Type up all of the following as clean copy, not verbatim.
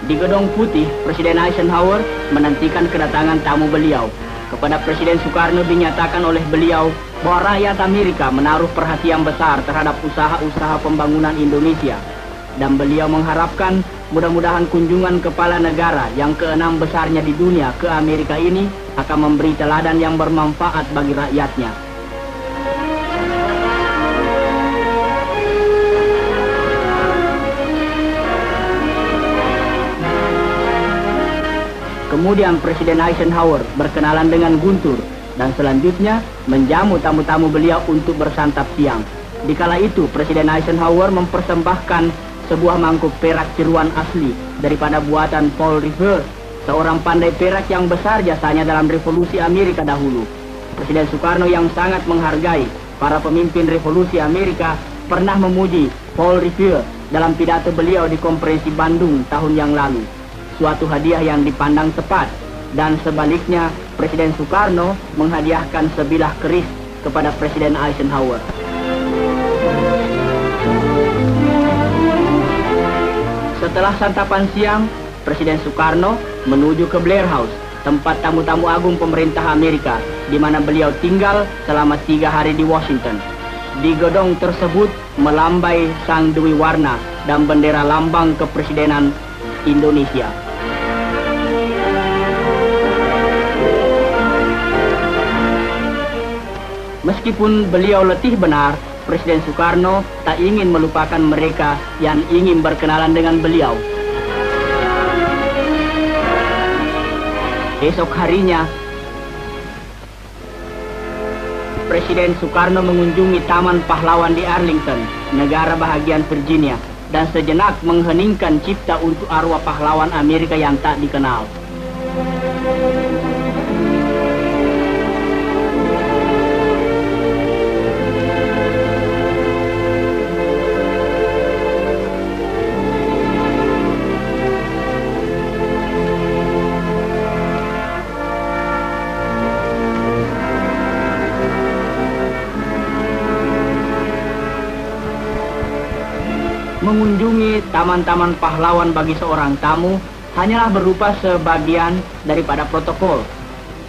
Di Gedung Putih, Presiden Eisenhower menantikan kedatangan tamu beliau. Kepada Presiden Soekarno dinyatakan oleh beliau bahwa rakyat Amerika menaruh perhatian besar terhadap usaha-usaha pembangunan Indonesia. Dan beliau mengharapkan mudah-mudahan kunjungan kepala negara yang ke-6 besarnya di dunia ke Amerika ini akan memberi teladan yang bermanfaat bagi rakyatnya. Kemudian Presiden Eisenhower berkenalan dengan Guntur dan selanjutnya menjamu tamu-tamu beliau untuk bersantap siang. Dikala itu Presiden Eisenhower mempersembahkan sebuah mangkuk perak tiruan asli daripada buatan Paul Revere, seorang pandai perak yang besar jasanya dalam revolusi Amerika dahulu. Presiden Soekarno yang sangat menghargai para pemimpin revolusi Amerika pernah memuji Paul Revere dalam pidato beliau di konferensi Bandung tahun yang lalu. Suatu hadiah yang dipandang tepat, dan sebaliknya Presiden Soekarno menghadiahkan sebilah keris kepada Presiden Eisenhower. Setelah santapan siang, Presiden Soekarno menuju ke Blair House, tempat tamu-tamu agung pemerintah Amerika, di mana beliau tinggal selama 3 hari di Washington. Di gedung tersebut melambai sang Dewi Warna dan bendera lambang kepresidenan Indonesia. Meskipun beliau letih benar, Presiden Soekarno tak ingin melupakan mereka yang ingin berkenalan dengan beliau. Esok harinya, Presiden Soekarno mengunjungi Taman Pahlawan di Arlington, negara bahagian Virginia, dan sejenak mengheningkan cipta untuk arwah pahlawan Amerika yang tak dikenal. Mengunjungi taman-taman pahlawan bagi seorang tamu hanyalah berupa sebagian daripada protokol.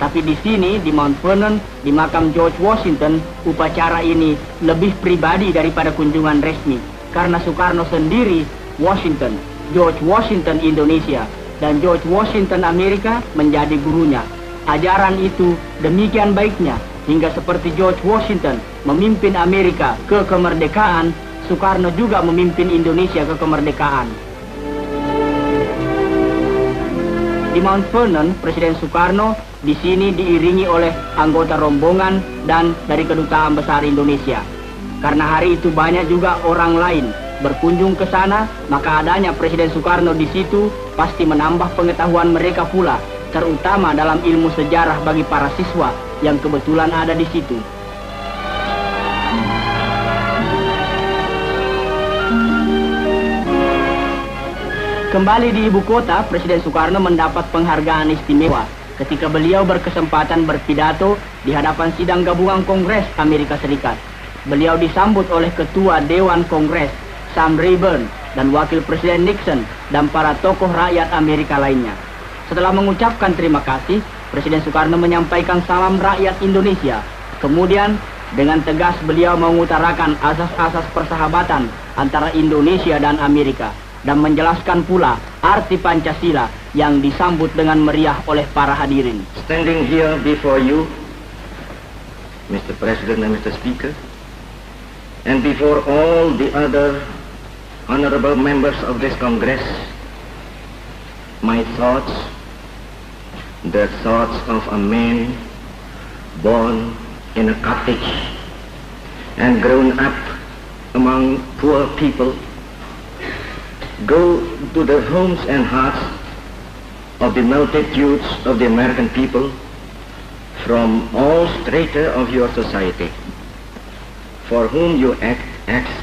Tapi di sini, di Mount Vernon, di makam George Washington, upacara ini lebih pribadi daripada kunjungan resmi. Karena Soekarno sendiri, Washington, George Washington Indonesia, dan George Washington Amerika menjadi gurunya. Ajaran itu demikian baiknya, hingga seperti George Washington memimpin Amerika ke kemerdekaan, Soekarno juga memimpin Indonesia ke kemerdekaan. Di Mount Vernon, Presiden Soekarno di sini diiringi oleh anggota rombongan dan dari Kedutaan Besar Indonesia. Karena hari itu banyak juga orang lain berkunjung ke sana, maka adanya Presiden Soekarno di situ pasti menambah pengetahuan mereka pula, terutama dalam ilmu sejarah bagi para siswa yang kebetulan ada di situ. Kembali di ibu kota, Presiden Soekarno mendapat penghargaan istimewa ketika beliau berkesempatan berpidato di hadapan sidang gabungan Kongres Amerika Serikat. Beliau disambut oleh Ketua Dewan Kongres, Sam Rayburn, dan Wakil Presiden Nixon, dan para tokoh rakyat Amerika lainnya. Setelah mengucapkan terima kasih, Presiden Soekarno menyampaikan salam rakyat Indonesia. Kemudian, dengan tegas beliau mengutarakan asas-asas persahabatan antara Indonesia dan Amerika, dan menjelaskan pula arti Pancasila yang disambut dengan meriah oleh para hadirin. Standing here before you, Mr. President and Mr. Speaker, and before all the other honorable members of this Congress, my thoughts, the thoughts of a man born in a cottage and grown up among poor people, go to the homes and hearts of the multitudes of the American people from all strata of your society, for whom you act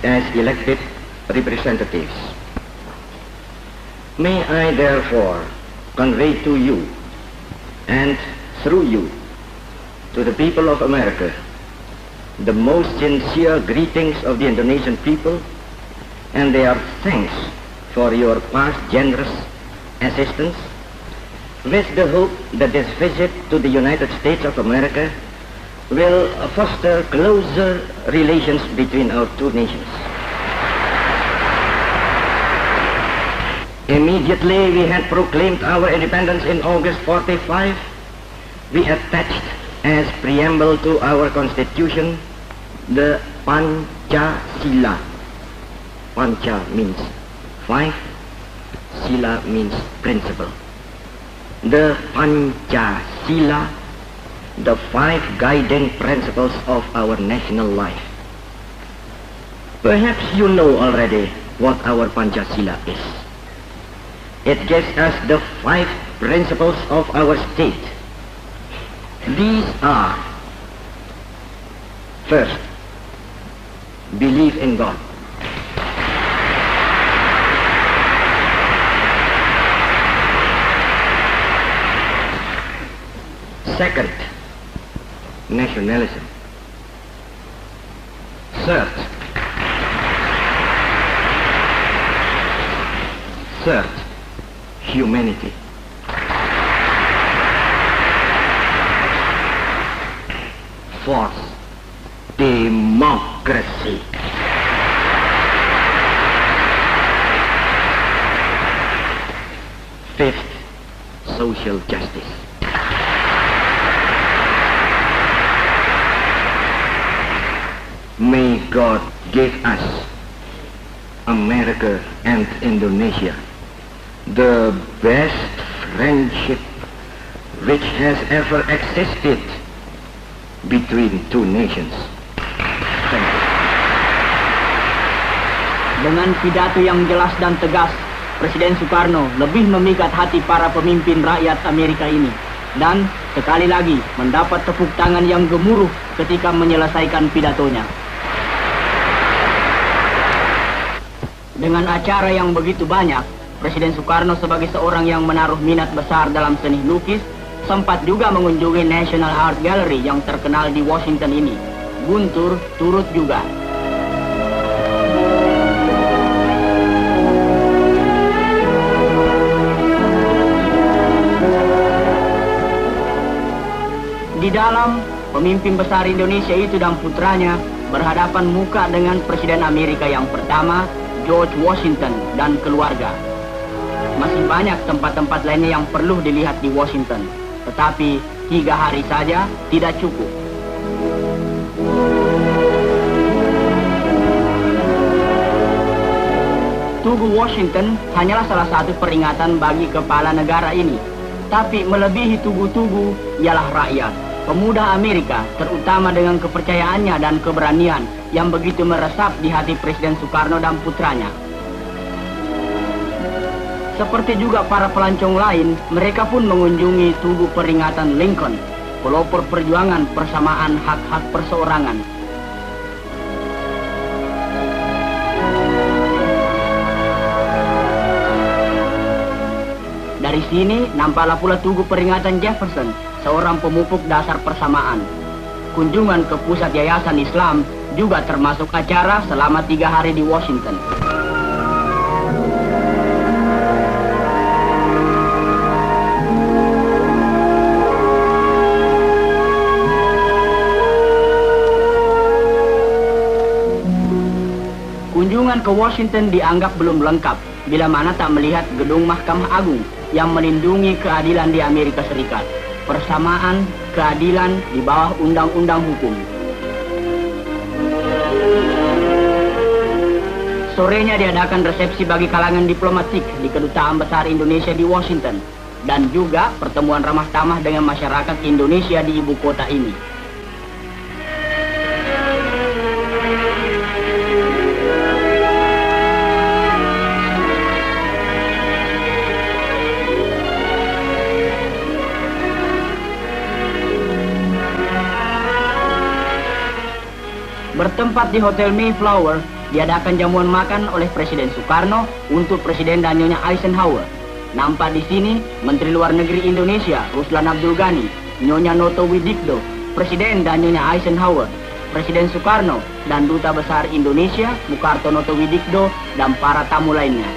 as elected representatives. May I therefore convey to you and through you to the people of America the most sincere greetings of the Indonesian people and their thanks for your past generous assistance, with the hope that this visit to the United States of America will foster closer relations between our two nations. Immediately we had proclaimed our independence in August 45, we attached as preamble to our constitution the Pancasila. Panca means 5, Sila means principle. The Pancasila, the 5 guiding principles of our national life. Perhaps you know already what our Pancasila is. It gives us the 5 principles of our state. These are: first, believe in God. Second, nationalism. Third, humanity. Fourth, democracy. Fifth, social justice. May God give us, America and Indonesia, the best friendship which has ever existed between two nations. Thank you. Dengan pidato yang jelas dan tegas, Presiden Soekarno lebih memikat hati para pemimpin rakyat Amerika ini, dan sekali lagi mendapat tepuk tangan yang gemuruh ketika menyelesaikan pidatonya. Dengan acara yang begitu banyak, Presiden Soekarno sebagai seorang yang menaruh minat besar dalam seni lukis, sempat juga mengunjungi National Art Gallery yang terkenal di Washington ini. Guntur turut juga. Di dalam, pemimpin besar Indonesia itu dan putranya berhadapan muka dengan Presiden Amerika yang pertama, George Washington, dan keluarga. Masih banyak tempat-tempat lainnya yang perlu dilihat di Washington, tetapi 3 hari saja tidak cukup. Tugu Washington hanyalah salah satu peringatan bagi kepala negara ini, tapi melebihi tugu-tugu ialah rakyat. Pemuda Amerika, terutama dengan kepercayaannya dan keberanian yang begitu meresap di hati Presiden Soekarno dan putranya. Seperti juga para pelancong lain, mereka pun mengunjungi tugu peringatan Lincoln, pelopor perjuangan persamaan hak-hak perseorangan. Dari sini nampaklah pula tugu peringatan Jefferson, seorang pemupuk dasar persamaan. Kunjungan ke pusat yayasan Islam juga termasuk acara selama 3 hari di Washington. Kunjungan ke Washington dianggap belum lengkap bila mana tak melihat gedung Mahkamah Agung yang melindungi keadilan di Amerika Serikat. Persamaan, keadilan di bawah undang-undang hukum. Sorenya diadakan resepsi bagi kalangan diplomatik di Kedutaan Besar Indonesia di Washington, dan juga pertemuan ramah tamah dengan masyarakat Indonesia di ibu kota ini. Bertempat di Hotel Mayflower, diadakan jamuan makan oleh Presiden Soekarno untuk Presiden dan Nyonya Eisenhower. Nampak di sini Menteri Luar Negeri Indonesia Ruslan Abdul Ghani, Nyonya Noto Widikdo, Presiden dan Nyonya Eisenhower, Presiden Soekarno, dan Duta Besar Indonesia Mukarto Noto Widikdo, dan para tamu lainnya.